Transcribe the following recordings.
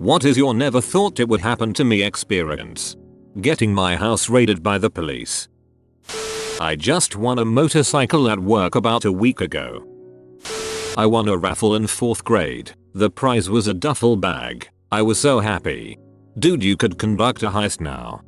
What is your never thought it would happen to me experience? Getting my house raided by the police. I just won a motorcycle at work about a week ago. I won a raffle in 4th grade. The prize was a duffel bag. I was so happy. Dude, you could conduct a heist now.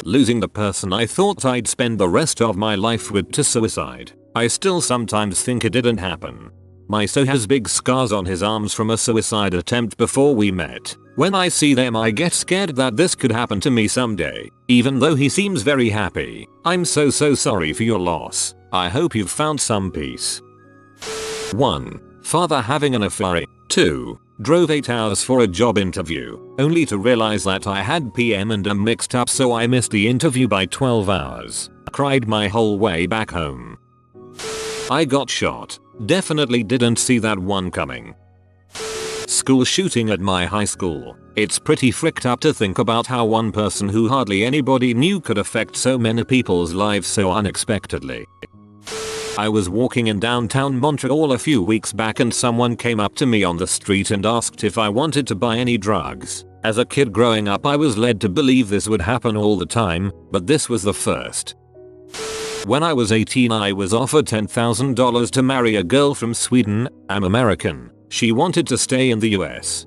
Losing the person I thought I'd spend the rest of my life with to suicide. I still sometimes think it didn't happen. My so has big scars on his arms from a suicide attempt before we met. When I see them I get scared that this could happen to me someday. Even though he seems very happy. I'm so sorry for your loss. I hope you've found some peace. 1. Father having an affair. 2. Drove 8 hours for a job interview, only to realize that I had PM and M mixed up, so I missed the interview by 12 hours. Cried my whole way back home. I got shot. Definitely didn't see that one coming. School shooting at my high school. It's pretty fricked up to think about how one person who hardly anybody knew could affect so many people's lives so unexpectedly. I was walking in downtown Montreal a few weeks back and someone came up to me on the street and asked if I wanted to buy any drugs. As a kid growing up I was led to believe this would happen all the time, but this was the first. When I was 18 I was offered $10,000 to marry a girl from Sweden. I'm American. She wanted to stay in the US.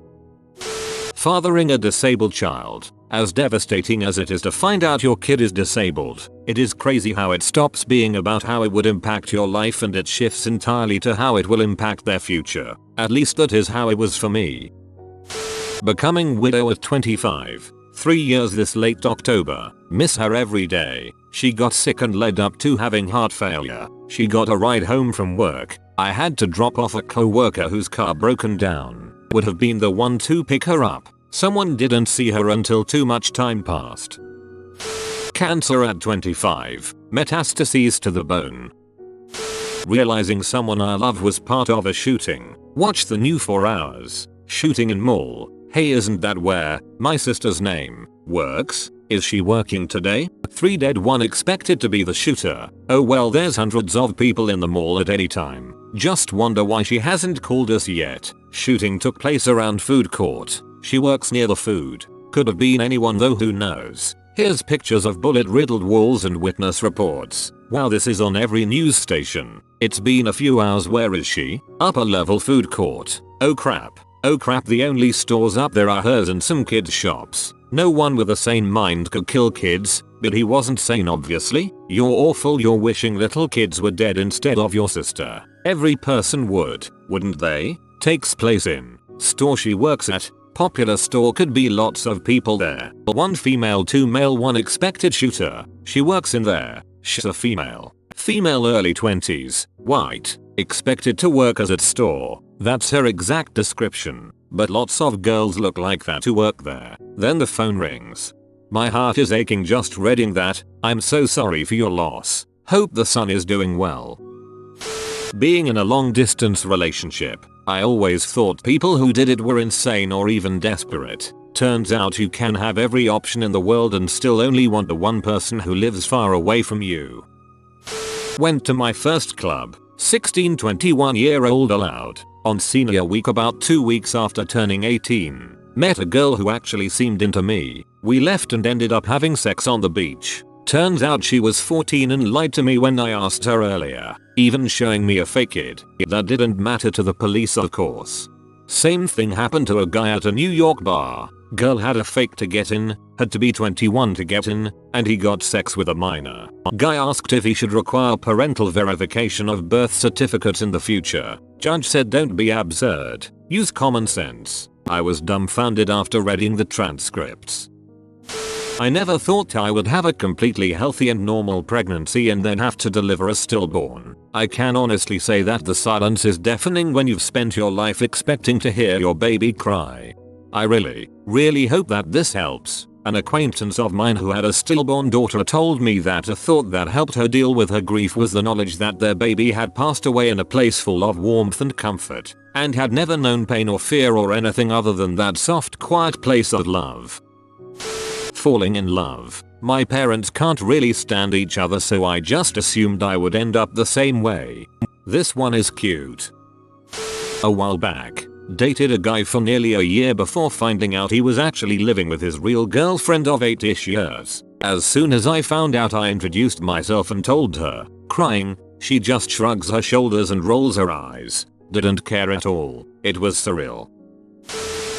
Fathering a disabled child. As devastating as it is to find out your kid is disabled, it is crazy how it stops being about how it would impact your life and it shifts entirely to how it will impact their future. At least that is how it was for me. Becoming widow at 25. 3 years this late October. Miss her every day. She got sick and led up to having heart failure. She got a ride home from work. I had to drop off a co-worker whose car broken down. Would have been the one to pick her up. Someone didn't see her until too much time passed. Cancer at 25. Metastases to the bone. Realizing someone I love was part of a shooting. Watch the new 4 hours. Shooting in mall. Hey, isn't that where my sister's name works? Is she working today? 3 dead, 1 expected to be the shooter. Oh well, there's hundreds of people in the mall at any time. Just wonder why she hasn't called us yet. Shooting took place around food court. She works near the food. Could have been anyone though, who knows. Here's pictures of bullet-riddled walls and witness reports. Wow, this is on every news station. It's been a few hours. Where is she? Upper level food court. Oh crap. Oh crap, the only stores up there are hers and some kids shops. No one with a sane mind could kill kids, but he wasn't sane obviously. You're awful, you're wishing little kids were dead instead of your sister. Every person would, wouldn't they? Takes place in store she works at. Popular store, could be lots of people there. 1 female, 2 male, 1 expected shooter. She works in there. She's a female. Female, early 20s, white. Expected to work as at store. That's her exact description. But lots of girls look like that who work there. Then the phone rings. My heart is aching just reading that. I'm so sorry for your loss. Hope the son is doing well. Being in a long distance relationship. I always thought people who did it were insane or even desperate. Turns out you can have every option in the world and still only want the one person who lives far away from you. Went to my first club. 16, 21-year-old allowed. On senior week about 2 weeks after turning 18. Met a girl who actually seemed into me. We left and ended up having sex on the beach. Turns out she was 14 and lied to me when I asked her earlier. Even showing me a fake kid. That didn't matter to the police, of course. Same thing happened to a guy at a New York bar. Girl had a fake to get in, had to be 21 to get in, and he got sex with a minor. Guy asked if he should require parental verification of birth certificates in the future. Judge said don't be absurd. Use common sense. I was dumbfounded after reading the transcripts. I never thought I would have a completely healthy and normal pregnancy and then have to deliver a stillborn. I can honestly say that the silence is deafening when you've spent your life expecting to hear your baby cry. I really hope that this helps. An acquaintance of mine who had a stillborn daughter told me that a thought that helped her deal with her grief was the knowledge that their baby had passed away in a place full of warmth and comfort, and had never known pain or fear or anything other than that soft, quiet place of love. Falling in love. My parents can't really stand each other, so I just assumed I would end up the same way. This one is cute. A while back, Dated a guy for nearly a year before finding out he was actually living with his real girlfriend of 8-ish years. As soon as I found out, I introduced myself and told her. Crying, she just shrugs her shoulders and rolls her eyes. Didn't care at all. It was surreal.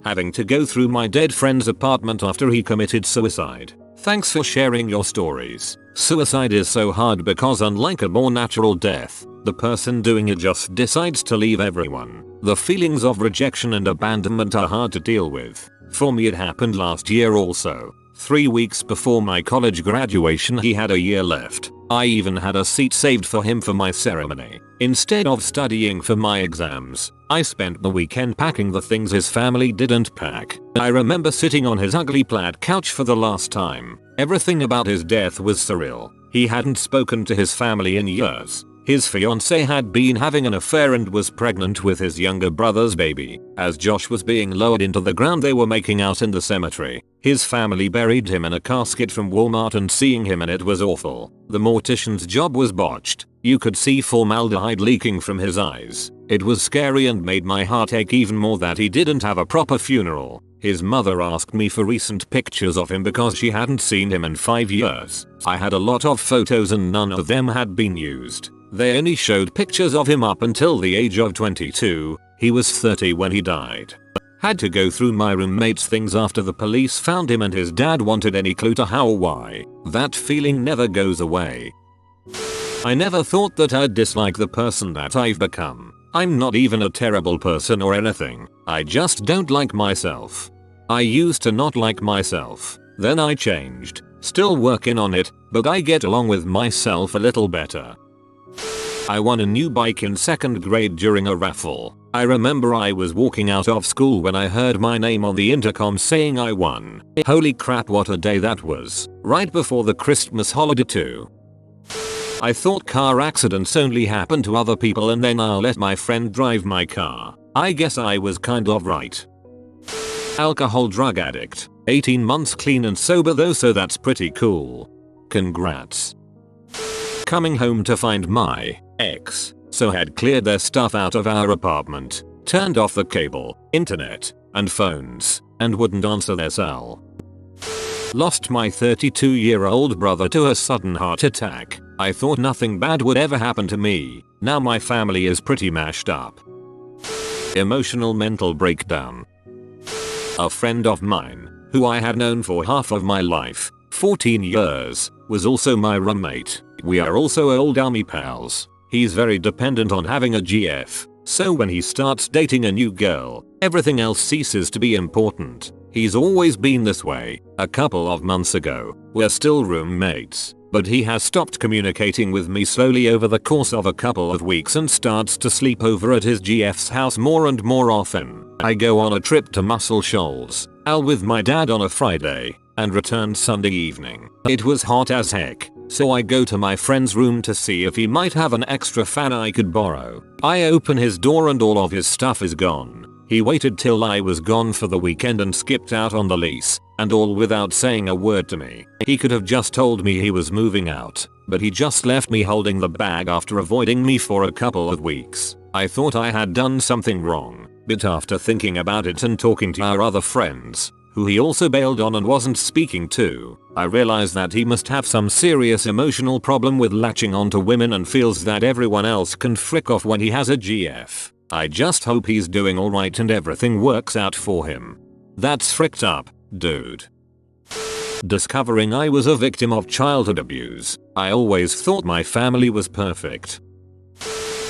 Having to go through my dead friend's apartment after he committed suicide. Thanks for sharing your stories. Suicide is so hard because unlike a more natural death, the person doing it just decides to leave everyone. The feelings of rejection and abandonment are hard to deal with. For me it happened last year also. 3 weeks before my college graduation, he had a year left. I even had a seat saved for him for my ceremony. Instead of studying for my exams, I spent the weekend packing the things his family didn't pack. I remember sitting on his ugly plaid couch for the last time. Everything about his death was surreal. He hadn't spoken to his family in years. His fiancée had been having an affair and was pregnant with his younger brother's baby. As Josh was being lowered into the ground, they were making out in the cemetery. His family buried him in a casket from Walmart, and seeing him in it was awful. The mortician's job was botched. You could see formaldehyde leaking from his eyes. It was scary and made my heart ache even more that he didn't have a proper funeral. His mother asked me for recent pictures of him because she hadn't seen him in 5 years. I had a lot of photos and none of them had been used. They only showed pictures of him up until the age of 22. He was 30 when he died. Had to go through my roommate's things after the police found him, and his dad wanted any clue to how or why. That feeling never goes away. I never thought that I'd dislike the person that I've become. I'm not even a terrible person or anything. I just don't like myself. I used to not like myself. Then I changed. Still working on it, but I get along with myself a little better. I won a new bike in 2nd grade during a raffle. I remember I was walking out of school when I heard my name on the intercom saying I won. Holy crap, what a day that was. Right before the Christmas holiday too. I thought car accidents only happen to other people and then I'll let my friend drive my car. I guess I was kind of right. Alcohol drug addict. 18 months clean and sober though, so that's pretty cool. Congrats. Coming home to find my ex had cleared their stuff out of our apartment, turned off the cable, internet, and phones, and wouldn't answer their cell. Lost my 32-year-old brother to a sudden heart attack. I thought nothing bad would ever happen to me. Now my family is pretty mashed up. Emotional mental breakdown. A friend of mine, who I had known for half of my life, 14 years, was also my roommate. We are also old army pals. He's very dependent on having a GF, so when he starts dating a new girl, everything else ceases to be important. He's always been this way. A couple of months ago, we're still roommates, but he has stopped communicating with me slowly over the course of a couple of weeks and starts to sleep over at his GF's house more and more often. I go on a trip to Muscle Shoals, with my dad on a Friday, and returned Sunday evening. It was hot as heck, so I go to my friend's room to see if he might have an extra fan I could borrow. I open his door and all of his stuff is gone. He waited till I was gone for the weekend and skipped out on the lease, and all without saying a word to me. He could have just told me he was moving out, but he just left me holding the bag after avoiding me for a couple of weeks. I thought I had done something wrong, but after thinking about it and talking to our other friends, who he also bailed on and wasn't speaking to, I realized that he must have some serious emotional problem with latching onto women and feels that everyone else can frick off when he has a GF. I just hope he's doing alright and everything works out for him. That's fricked up, dude. Discovering I was a victim of childhood abuse. I always thought my family was perfect.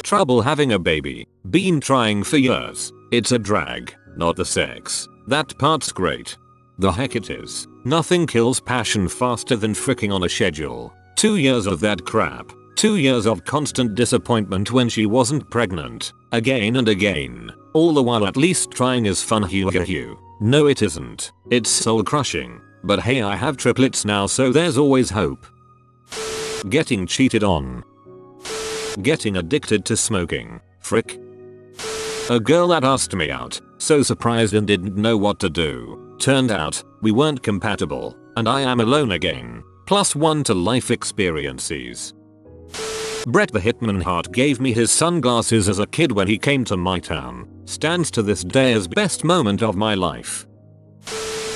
Trouble having a baby. Been trying for years. It's a drag, not the sex. That part's great. The heck it is. Nothing kills passion faster than fricking on a schedule. 2 years of that crap. 2 years of constant disappointment when she wasn't pregnant. Again and again. All the while at least trying is fun. No it isn't. It's soul crushing. But hey, I have triplets now, so there's always hope. Getting cheated on. Getting addicted to smoking. Frick. A girl that asked me out. So surprised and didn't know what to do. Turned out, we weren't compatible, and I am alone again. +1 to life experiences. Brett the Hitman Hart gave me his sunglasses as a kid when he came to my town. Stands to this day as best moment of my life.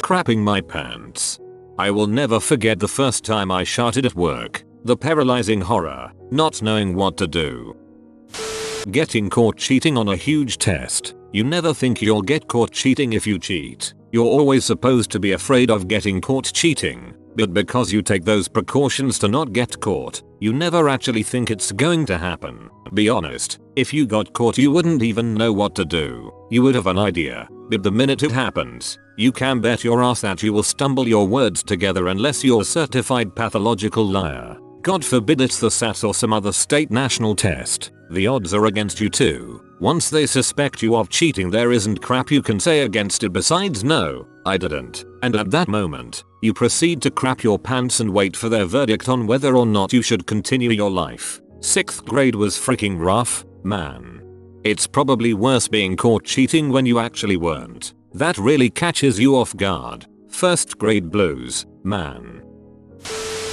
Crapping my pants. I will never forget the first time I sharted at work. The paralyzing horror, not knowing what to do. Getting caught cheating on a huge test. You never think you'll get caught cheating if you cheat. You're always supposed to be afraid of getting caught cheating. But because you take those precautions to not get caught, you never actually think it's going to happen. Be honest, if you got caught you wouldn't even know what to do. You would have an idea, but the minute it happens, you can bet your ass that you will stumble your words together unless you're a certified pathological liar. God forbid it's the SAT or some other state national test. The odds are against you too. Once they suspect you of cheating there isn't crap you can say against it besides no, I didn't. And at that moment, you proceed to crap your pants and wait for their verdict on whether or not you should continue your life. 6th grade was freaking rough, man. It's probably worse being caught cheating when you actually weren't. That really catches you off guard. 1st grade blues, man.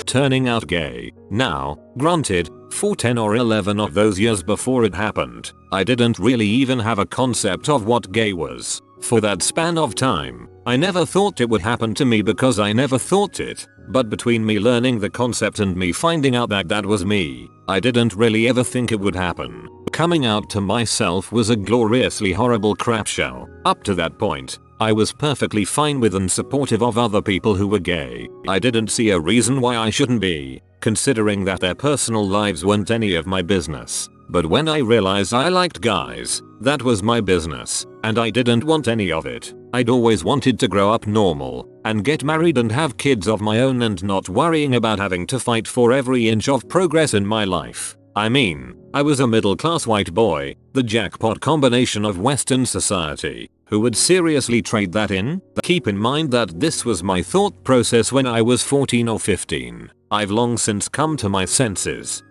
Turning out gay. Now, granted, for 10 or 11 of those years before it happened, I didn't really even have a concept of what gay was. For that span of time, I never thought it would happen to me because I never thought it. But between me learning the concept and me finding out that that was me, I didn't really ever think it would happen. Coming out to myself was a gloriously horrible crap show. Up to that point, I was perfectly fine with and supportive of other people who were gay. I didn't see a reason why I shouldn't be, considering that their personal lives weren't any of my business. But when I realized I liked guys, that was my business, and I didn't want any of it. I'd always wanted to grow up normal, and get married and have kids of my own and not worrying about having to fight for every inch of progress in my life. I mean, I was a middle-class white boy, the jackpot combination of Western society. Who would seriously trade that in? Keep in mind that this was my thought process when I was 14 or 15. I've long since come to my senses.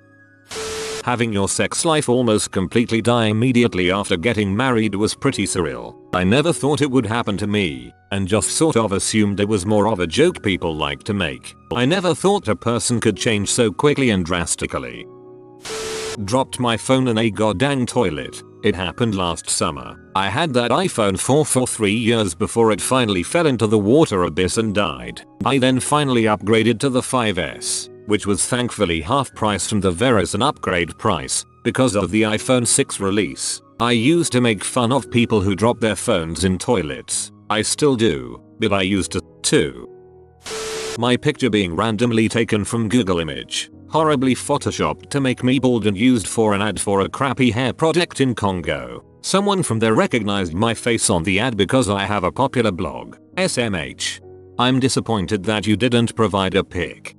Having your sex life almost completely die immediately after getting married was pretty surreal. I never thought it would happen to me, and just sort of assumed it was more of a joke people like to make. I never thought a person could change so quickly and drastically. Dropped my phone in a goddamn toilet. It happened last summer. I had that iPhone 4 for 3 years before it finally fell into the water abyss and died. I then finally upgraded to the 5S, which was thankfully half price from the Verizon upgrade price because of the iPhone 6 release. I used to make fun of people who drop their phones in toilets. I still do, but I used to too. My picture being randomly taken from Google Image, horribly photoshopped to make me bald and used for an ad for a crappy hair product in Congo. Someone from there recognized my face on the ad because I have a popular blog, SMH. I'm disappointed that you didn't provide a pic.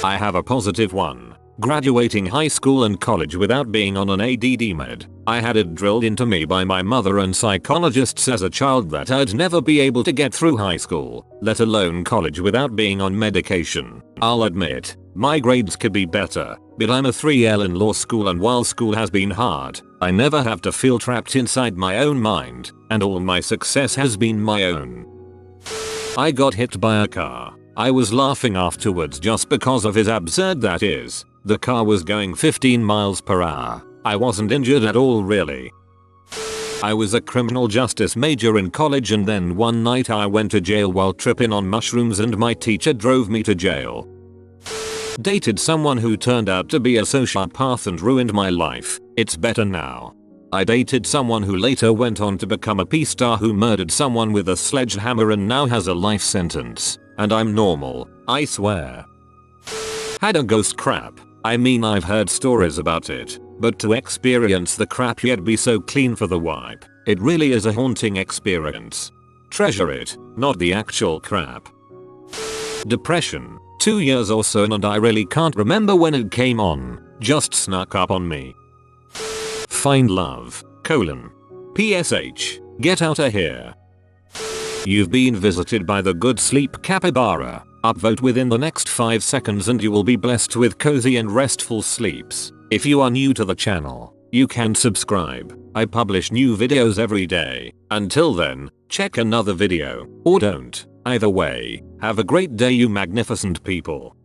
I have a positive one. Graduating high school and college without being on an ADD med. I had it drilled into me by my mother and psychologists as a child that I'd never be able to get through high school, let alone college without being on medication. I'll admit, my grades could be better, but I'm a 3L in law school, and while school has been hard, I never have to feel trapped inside my own mind, and all my success has been my own. I got hit by a car. I was laughing afterwards just because of his absurd that is. The car was going 15 miles per hour. I wasn't injured at all really. I was a criminal justice major in college, and then one night I went to jail while tripping on mushrooms and my teacher drove me to jail. Dated someone who turned out to be a sociopath and ruined my life. It's better now. I dated someone who later went on to become a P-star who murdered someone with a sledgehammer and now has a life sentence. And I'm normal, I swear. Had a ghost crap. I mean, I've heard stories about it, but to experience the crap yet be so clean for the wipe, it really is a haunting experience. Treasure it, not the actual crap. Depression. 2 years or so and I really can't remember when it came on, just snuck up on me. Find love, PSH, get outta here. You've been visited by the good sleep capybara. Upvote within the next 5 seconds and you will be blessed with cozy and restful sleeps. If you are new to the channel, you can subscribe. I publish new videos every day. Until then, check another video, or don't. Either way, have a great day you magnificent people.